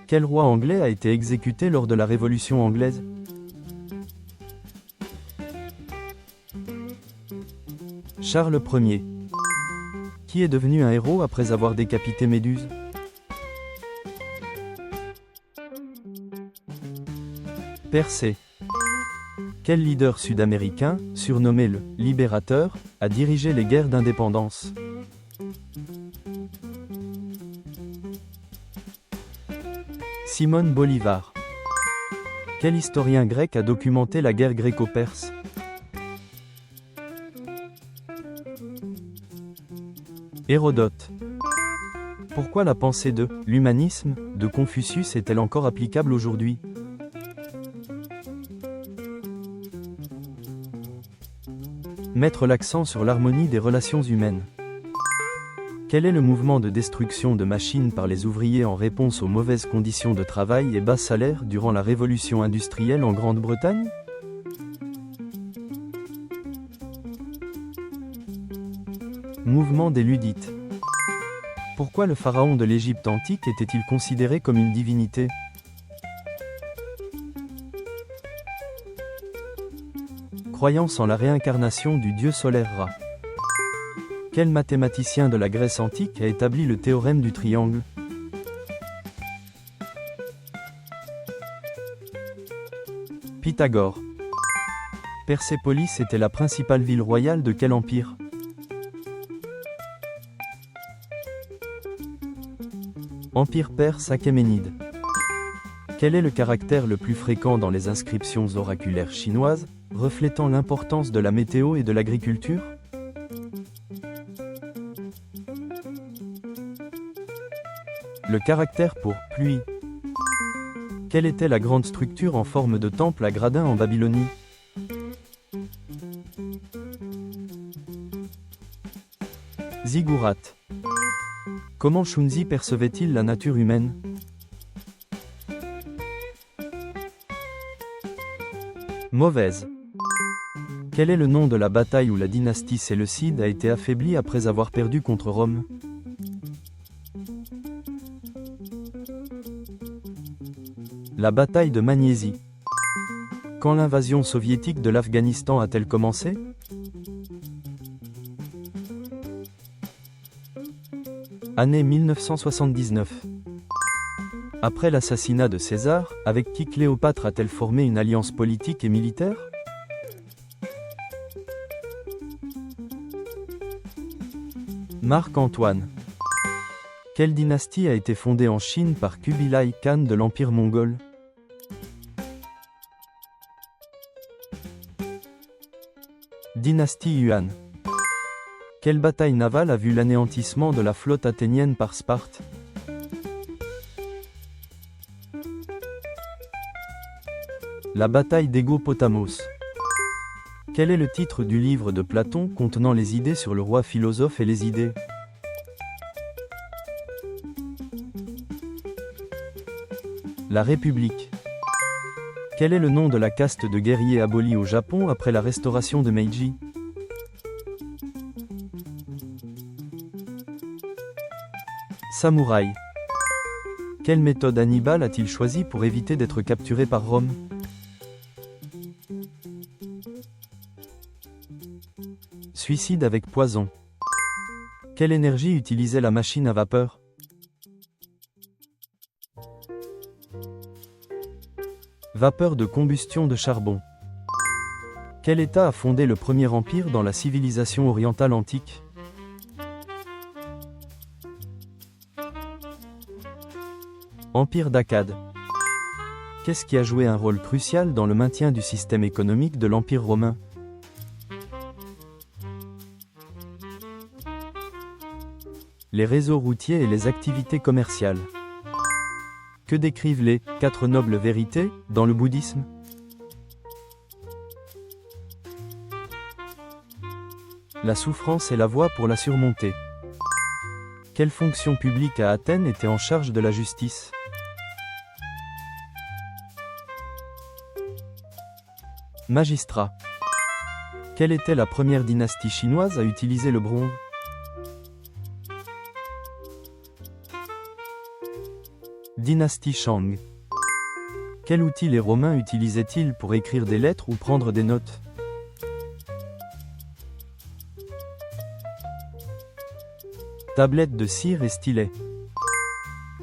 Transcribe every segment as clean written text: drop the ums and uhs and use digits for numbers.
Quel roi anglais a été exécuté lors de la Révolution anglaise? Charles Ier. Qui est devenu un héros après avoir décapité Méduse? Persée. Quel leader sud-américain, surnommé le « Libérateur », a dirigé les guerres d'indépendance? Simone Bolivar. Quel historien grec a documenté la guerre gréco-perse? Hérodote. Pourquoi la pensée de « l'humanisme » de Confucius est-elle encore applicable aujourd'hui? Mettre l'accent sur l'harmonie des relations humaines. Quel est le mouvement de destruction de machines par les ouvriers en réponse aux mauvaises conditions de travail et bas salaires durant la révolution industrielle en Grande-Bretagne? Mouvement des Ludites. Pourquoi le pharaon de l'Égypte antique était-il considéré comme une divinité? Croyance en la réincarnation du dieu solaire Ra. Quel mathématicien de la Grèce antique a établi le théorème du triangle? Pythagore. Persépolis était la principale ville royale de quel empire? Empire perse achéménide. Quel est le caractère le plus fréquent dans les inscriptions oraculaires chinoises, reflétant l'importance de la météo et de l'agriculture? Le caractère pour « pluie ». Quelle était la grande structure en forme de temple à gradins en Babylonie? Ziggurat. Comment Shunzi percevait-il la nature humaine? Mauvaise. Quel est le nom de la bataille où la dynastie séleucide a été affaiblie après avoir perdu contre Rome? La bataille de Magnésie. Quand l'invasion soviétique de l'Afghanistan a-t-elle commencé? Année 1979. Après l'assassinat de César, avec qui Cléopâtre a-t-elle formé une alliance politique et militaire? Marc-Antoine. Quelle dynastie a été fondée en Chine par Kubilai Khan de l'Empire mongol? Dynastie Yuan. Quelle bataille navale a vu l'anéantissement de la flotte athénienne par Sparte? La bataille d'Égopotamos. Quel est le titre du livre de Platon contenant les idées sur le roi philosophe et les idées? La République. Quel est le nom de la caste de guerriers abolie au Japon après la restauration de Meiji? Samouraï. Quelle méthode Hannibal a-t-il choisi pour éviter d'être capturé par Rome? Suicide avec poison. Quelle énergie utilisait la machine à vapeur? Vapeur de combustion de charbon. Quel État a fondé le premier empire dans la civilisation orientale antique? Empire d'Akkad. Qu'est-ce qui a joué un rôle crucial dans le maintien du système économique de l'Empire romain? Les réseaux routiers et les activités commerciales. Que décrivent les « 4 nobles vérités » dans le bouddhisme? La souffrance est la voie pour la surmonter. Quelle fonction publique à Athènes était en charge de la justice? Magistrat. Quelle était la première dynastie chinoise à utiliser le bronze? ? ? ? ? ? ? ? ? ? ? ? ? ? ? ? ? ? ? ? ? ? ? ? ? ? ? ? ? ? ? ? ? ? ? ? ? ? ? ? ? ? ? ? ? ? ? ? ? ? ? ? ? ? ? ? ? ? ? ? ? ? ? ? ? ? ? ? ? ? ? ? ? ? ? ? ? ? ? ? ? ? ? ? ? ? ? ? ? ? ? ? ? ? ? ? ? ? ? ? ? ? ? ? ? ? ? ? ? ? ? ? ? ? ? ? ? ? ? ? ? ? ? ? ? ? ? ? ? ? ? ? ? ? ? , Dynastie Shang. Quel outil les Romains utilisaient-ils pour écrire des lettres ou prendre des notes? Tablette de cire et stylet.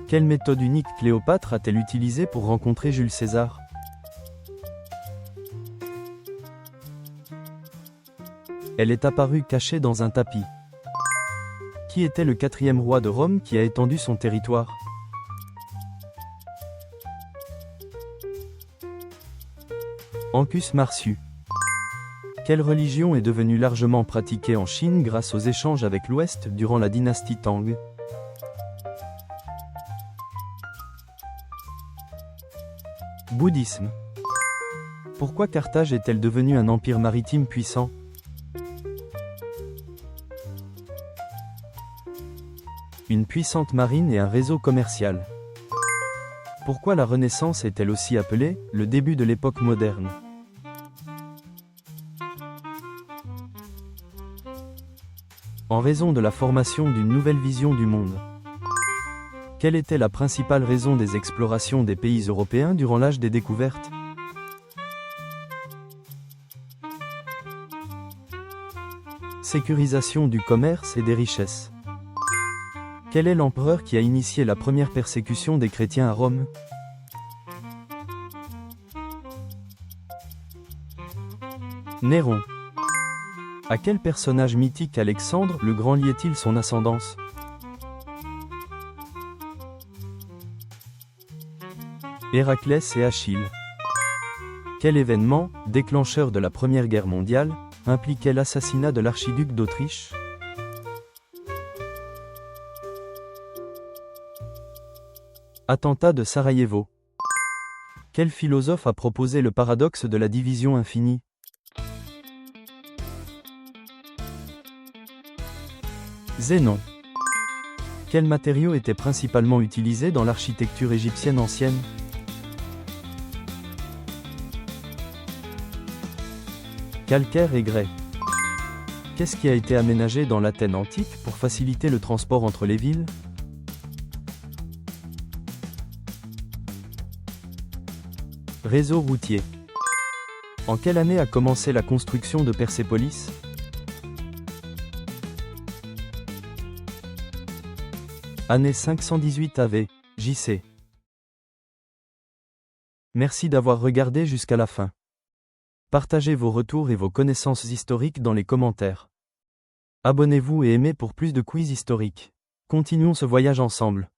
Quelle méthode unique Cléopâtre a-t-elle utilisée pour rencontrer Jules César? Elle est apparue cachée dans un tapis. Qui était le 4e roi de Rome qui a étendu son territoire? Ancus Marcius. Quelle religion est devenue largement pratiquée en Chine grâce aux échanges avec l'Ouest durant la dynastie Tang? Bouddhisme. Pourquoi Carthage est-elle devenue un empire maritime puissant? Une puissante marine et un réseau commercial. Pourquoi la Renaissance est-elle aussi appelée le début de l'époque moderne? En raison de la formation d'une nouvelle vision du monde. Quelle était la principale raison des explorations des pays européens durant l'âge des découvertes? Sécurisation du commerce et des richesses. Quel est l'empereur qui a initié la première persécution des chrétiens à Rome? Néron. À quel personnage mythique Alexandre le Grand liait-il son ascendance? Héraclès et Achille. Quel événement, déclencheur de la Première Guerre mondiale, impliquait l'assassinat de l'archiduc d'Autriche? Attentat de Sarajevo. Quel philosophe a proposé le paradoxe de la division infinie? Zénon. Quels matériaux étaient principalement utilisés dans l'architecture égyptienne ancienne? Calcaire et grès. Qu'est-ce qui a été aménagé dans l'Athènes antique pour faciliter le transport entre les villes? Réseau routier. En quelle année a commencé la construction de Persépolis? Année 518 AV, JC. Merci d'avoir regardé jusqu'à la fin. Partagez vos retours et vos connaissances historiques dans les commentaires. Abonnez-vous et aimez pour plus de quiz historiques. Continuons ce voyage ensemble.